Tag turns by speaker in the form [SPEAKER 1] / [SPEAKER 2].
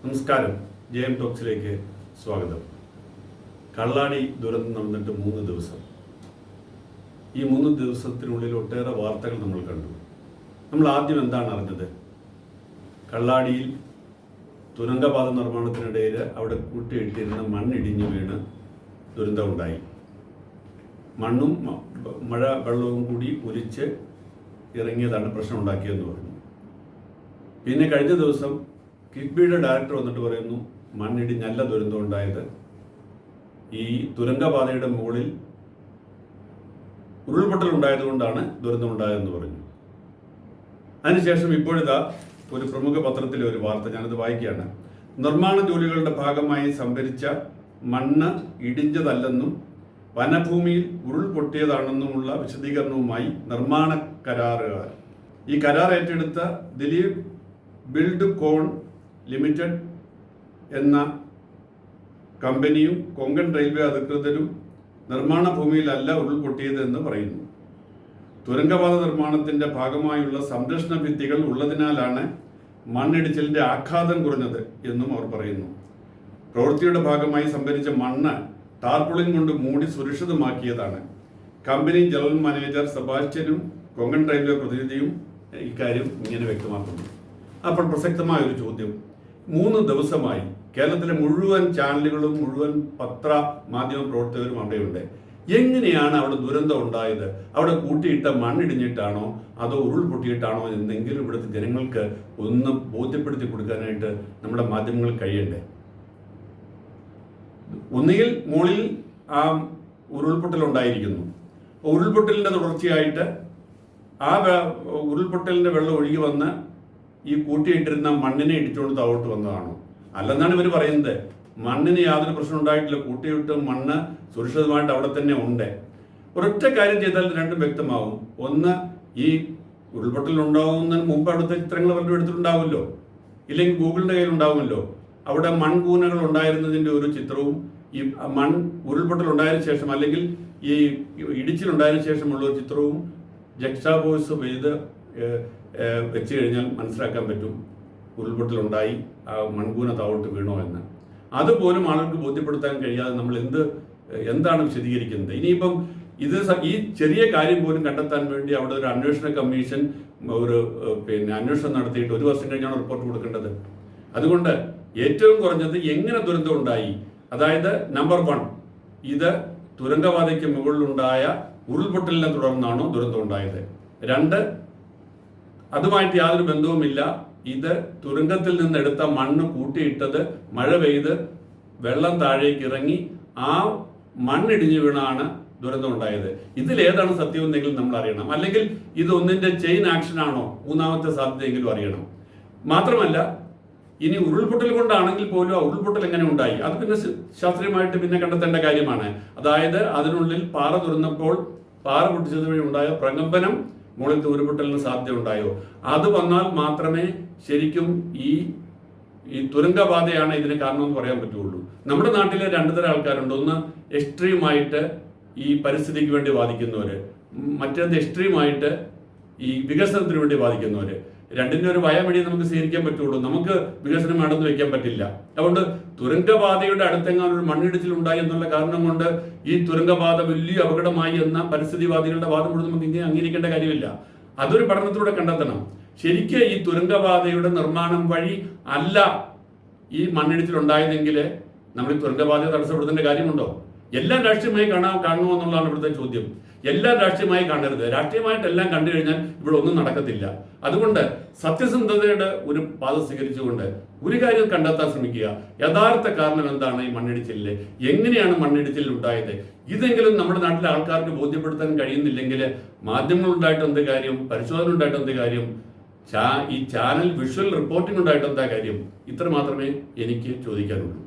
[SPEAKER 1] നമസ്കാരം. ജയം ടോക്സിലേക്ക് സ്വാഗതം. കള്ളാടി ദുരന്തം നടന്നിട്ട് 3 ദിവസം. ഈ 3 ദിവസത്തിനുള്ളിൽ ഒട്ടേറെ വാർത്തകൾ നമ്മൾ കണ്ടു. നമ്മൾ ആദ്യം എന്താണ് അറിഞ്ഞത്? കള്ളാടിയിൽ തുരങ്കപാത നിർമ്മാണത്തിനിടയിൽ അവിടെ കൂട്ടിയിട്ടിരുന്ന മണ്ണിടിഞ്ഞു വീണ് ദുരന്തമുണ്ടായി. മണ്ണും മഴ വെള്ളവും കൂടി ഒലിച്ച് ഇറങ്ങിയതാണ് പ്രശ്നം ഉണ്ടാക്കിയതെന്ന് പറഞ്ഞു. പിന്നെ കഴിഞ്ഞ ദിവസം കിഫ്ബിയുടെ ഡയറക്ടർ വന്നിട്ട് പറയുന്നു മണ്ണിടിഞ്ഞല്ല ദുരന്തം ഉണ്ടായത്, ഈ തുരങ്കപാതയുടെ മുകളിൽ ഉരുൾപൊട്ടൽ ഉണ്ടായതുകൊണ്ടാണ് ദുരന്തം ഉണ്ടായതെന്ന് പറഞ്ഞു. അതിനുശേഷം ഇപ്പോഴിതാ ഒരു പ്രമുഖ പത്രത്തിലെ ഒരു വാർത്ത, ഞാനത് വായിക്കുകയാണ്. നിർമ്മാണ ജോലികളുടെ ഭാഗമായി സംഭരിച്ച മണ്ണ് ഇടിഞ്ഞതല്ലെന്നും വനഭൂമിയിൽ ഉരുൾപൊട്ടിയതാണെന്നുമുള്ള വിശദീകരണവുമായി നിർമ്മാണ കരാറുകാർ. ഈ കരാർ ഏറ്റെടുത്ത ദിലീപ് ബിൽഡ് കോൺ ലിമിറ്റഡ് എന്ന കമ്പനിയും കൊങ്കൺ റെയിൽവേ അധികൃതരും നിർമ്മാണ ഭൂമിയിലല്ല ഉരുൾപൊട്ടിയത് എന്ന് പറയുന്നു. തുരങ്കപാത നിർമ്മാണത്തിന്റെ ഭാഗമായുള്ള സംരക്ഷണ ഭിത്തികൾ ഉള്ളതിനാലാണ് മണ്ണിടിച്ചിലിന്റെ ആഘാതം കുറഞ്ഞത് എന്നും അവർ പറയുന്നു. പ്രവൃത്തിയുടെ ഭാഗമായി സംഭരിച്ച മണ്ണ് ടാർപോളിൻ കൊണ്ട് മൂടി സുരക്ഷിതമാക്കിയതാണ്. കമ്പനി ജനറൽ മാനേജർ സെബാസ്റ്റ്യനും കൊങ്കൺ റെയിൽവേ പ്രതിനിധിയും ഇക്കാര്യം ഇങ്ങനെ വ്യക്തമാക്കുന്നു. അപ്പോൾ പ്രസക്തമായ ഒരു ചോദ്യം, 3 ദിവസമായി കേരളത്തിലെ മുഴുവൻ ചാനലുകളും മുഴുവൻ പത്ര മാധ്യമ പ്രവർത്തകരും അവിടെയുണ്ട്. എങ്ങനെയാണ് അവിടെ ദുരന്തം ഉണ്ടായത്? അവിടെ കൂട്ടിയിട്ട മണ്ണിടിഞ്ഞിട്ടാണോ അതോ ഉരുൾപൊട്ടിയിട്ടാണോ എന്നെങ്കിലും ഇവിടുത്തെ ജനങ്ങൾക്ക് ഒന്ന് ബോധ്യപ്പെടുത്തി കൊടുക്കാനായിട്ട് നമ്മുടെ മാധ്യമങ്ങൾ കഴിയണ്ടേ? ഒന്നുകിൽ മുകളിൽ ആ ഉരുൾപൊട്ടൽ ഉണ്ടായിരിക്കുന്നു, ഉരുൾപൊട്ടലിന്റെ തുടർച്ചയായിട്ട് ആ ഉരുൾപൊട്ടലിന്റെ വെള്ളം ഒഴുകി വന്ന് ഈ കൂട്ടിയിട്ടിരുന്ന മണ്ണിനെ ഇടിച്ചുകൊണ്ട് താഴോട്ട് വന്നതാണോ? അല്ലെന്നാണ് ഇവർ പറയുന്നത്. മണ്ണിന് യാതൊരു പ്രശ്നം ഉണ്ടായിട്ടില്ല, കൂട്ടിയിട്ട് മണ്ണ് സുരക്ഷിതമായിട്ട് അവിടെ തന്നെ ഉണ്ട്. ഒരൊറ്റ കാര്യം ചെയ്താൽ രണ്ടും വ്യക്തമാവും. ഒന്ന്, ഈ ഉരുൾപൊട്ടൽ ഉണ്ടാവുന്നതിന് മുമ്പ് അവിടുത്തെ ചിത്രങ്ങൾ പലരും എടുത്തിട്ടുണ്ടാവുമല്ലോ, ഇല്ലെങ്കിൽ ഗൂഗിളിന്റെ കയ്യിൽ ഉണ്ടാവുമല്ലോ. അവിടെ മൺകൂനകൾ ഉണ്ടായിരുന്നതിന്റെ ഒരു ചിത്രവും ഈ ഉരുൾപൊട്ടൽ ഉണ്ടായതിനു ശേഷം അല്ലെങ്കിൽ ഈ ഇടിച്ചിലുണ്ടായതിനു ശേഷമുള്ള ഒരു ചിത്രവും ജക്സ്റ്റാപോസ് ചെയ്ത് വെച്ച് കഴിഞ്ഞാൽ മനസ്സിലാക്കാൻ പറ്റും ഉരുൾപൊട്ടലുണ്ടായി, ആ മൺകൂന താഴോട്ട് വീണോ എന്ന്. അതുപോലും ആളുകൾക്ക് ബോധ്യപ്പെടുത്താൻ കഴിയാതെ നമ്മൾ എന്താണ് വിശദീകരിക്കുന്നത്? ഇനിയിപ്പം ഈ ചെറിയ കാര്യം പോലും കണ്ടെത്താൻ വേണ്ടി അവിടെ ഒരു അന്വേഷണ കമ്മീഷൻ അന്വേഷണം നടത്തിയിട്ട് 1 വർഷം കഴിഞ്ഞാണ് റിപ്പോർട്ട് കൊടുക്കേണ്ടത്. അതുകൊണ്ട് ഏറ്റവും കുറഞ്ഞത് എങ്ങനെ ദുരന്തം ഉണ്ടായി, അതായത് നമ്പർ 1, ഇത് തുരങ്കപാതയ്ക്ക് മുകളിലുണ്ടായ ഉരുൾപൊട്ടലിനെ തുടർന്നാണോ ദുരന്തം ഉണ്ടായത്? 2, അതുമായിട്ട് യാതൊരു ബന്ധവുമില്ല, ഇത് തുരങ്കത്തിൽ നിന്ന് എടുത്ത മണ്ണ് കൂട്ടിയിട്ടത് മഴ പെയ്ത് വെള്ളം താഴേക്ക് ഇറങ്ങി ആ മണ്ണിടിഞ്ഞു വീണാണ് ദുരന്തം ഉണ്ടായത്. ഇതിലേതാണ് സത്യമെന്നെങ്കിൽ നമ്മൾ അറിയണം. അല്ലെങ്കിൽ ഇത് ഒന്നിന്റെ ചെയിൻ ആക്ഷൻ ആണോ, മൂന്നാമത്തെ സാധ്യതയെങ്കിലും അറിയണം. മാത്രമല്ല, ഇനി ഉരുൾപൊട്ടൽ കൊണ്ടാണെങ്കിൽ പോലും ആ ഉരുൾപൊട്ടൽ എങ്ങനെ ഉണ്ടായി അത് പിന്നെ ശാസ്ത്രീയമായിട്ട് പിന്നെ കണ്ടെത്തേണ്ട കാര്യമാണ്. അതായത് അതിനുള്ളിൽ പാറ തുറന്നപ്പോൾ പാറ പൊട്ടിച്ചത് വഴി ഉണ്ടായ പ്രകമ്പനം മുകളിലത്തെ ഉരുൾപൊട്ടലിന് സാധ്യത ഉണ്ടായോ? അത് വന്നാൽ മാത്രമേ ശരിക്കും ഈ തുരങ്കപാതയാണ് ഇതിന് കാരണമെന്ന് പറയാൻ പറ്റുള്ളൂ. നമ്മുടെ നാട്ടിലെ 2 തരം ആൾക്കാരുണ്ട്. ഒന്ന്, എക്സ്ട്രീമായിട്ട് ഈ പരിസ്ഥിതിക്ക് വേണ്ടി വാദിക്കുന്നവര്, മറ്റേത് എക്സ്ട്രീമായിട്ട് ഈ വികസനത്തിന് വേണ്ടി വാദിക്കുന്നവര്. രണ്ടിന്റെ ഒരു വയമടി നമുക്ക് സ്വീകരിക്കാൻ പറ്റുള്ളൂ. നമുക്ക് വികസനം വേണമെന്ന് വെക്കാൻ പറ്റില്ല. അതുകൊണ്ട് തുരങ്കപാതയുടെ അടുത്തെങ്ങാനും ഒരു മണ്ണിടിച്ചിൽ ഉണ്ടായി എന്നുള്ള കാരണം കൊണ്ട് ഈ തുരങ്കപാത വലിയ അപകടമായി എന്ന പരിസ്ഥിതിവാദികളുടെ വാദം മുഴുവൻ നമുക്ക് ഇങ്ങനെ അംഗീകരിക്കേണ്ട കാര്യമില്ല. അതൊരു പഠനത്തിലൂടെ കണ്ടെത്തണം. ശരിക്കും ഈ തുരങ്കപാതയുടെ നിർമ്മാണം വഴി അല്ല ഈ മണ്ണിടിച്ചിൽ ഉണ്ടായതെങ്കിൽ നമ്മൾ ഈ തുരങ്കപാതയെ തടസ്സപ്പെടുത്തേണ്ട കാര്യമുണ്ടോ? എല്ലാം രാഷ്ട്രീയമായി കാണുമോ എന്നുള്ളതാണ് ഇവിടുത്തെ ചോദ്യം. എല്ലാം രാഷ്ട്രീയമായി കാണരുത്. രാഷ്ട്രീയമായിട്ടെല്ലാം കണ്ടു കഴിഞ്ഞാൽ ഇവിടെ ഒന്നും നടക്കത്തില്ല. അതുകൊണ്ട് സത്യസന്ധതയുടെ ഒരു പാത സ്വീകരിച്ചുകൊണ്ട് ഒരു കാര്യം കണ്ടെത്താൻ ശ്രമിക്കുക. യഥാർത്ഥ കാരണം എന്താണ് ഈ മണ്ണിടിച്ചിലില്? എങ്ങനെയാണ് മണ്ണിടിച്ചിൽ ഉണ്ടായത്? ഇതെങ്കിലും നമ്മുടെ നാട്ടിലെ ആൾക്കാർക്ക് ബോധ്യപ്പെടുത്താൻ കഴിയുന്നില്ലെങ്കിൽ മാധ്യമങ്ങളുണ്ടായിട്ട് എന്ത് കാര്യം, പരിശോധന ഉണ്ടായിട്ട് എന്ത് കാര്യം, ഈ ചാനൽ വിഷ്വൽ റിപ്പോർട്ടിംഗ് ഉണ്ടായിട്ട് എന്താ കാര്യം? ഇത്ര മാത്രമേ എനിക്ക് ചോദിക്കാനുള്ളൂ.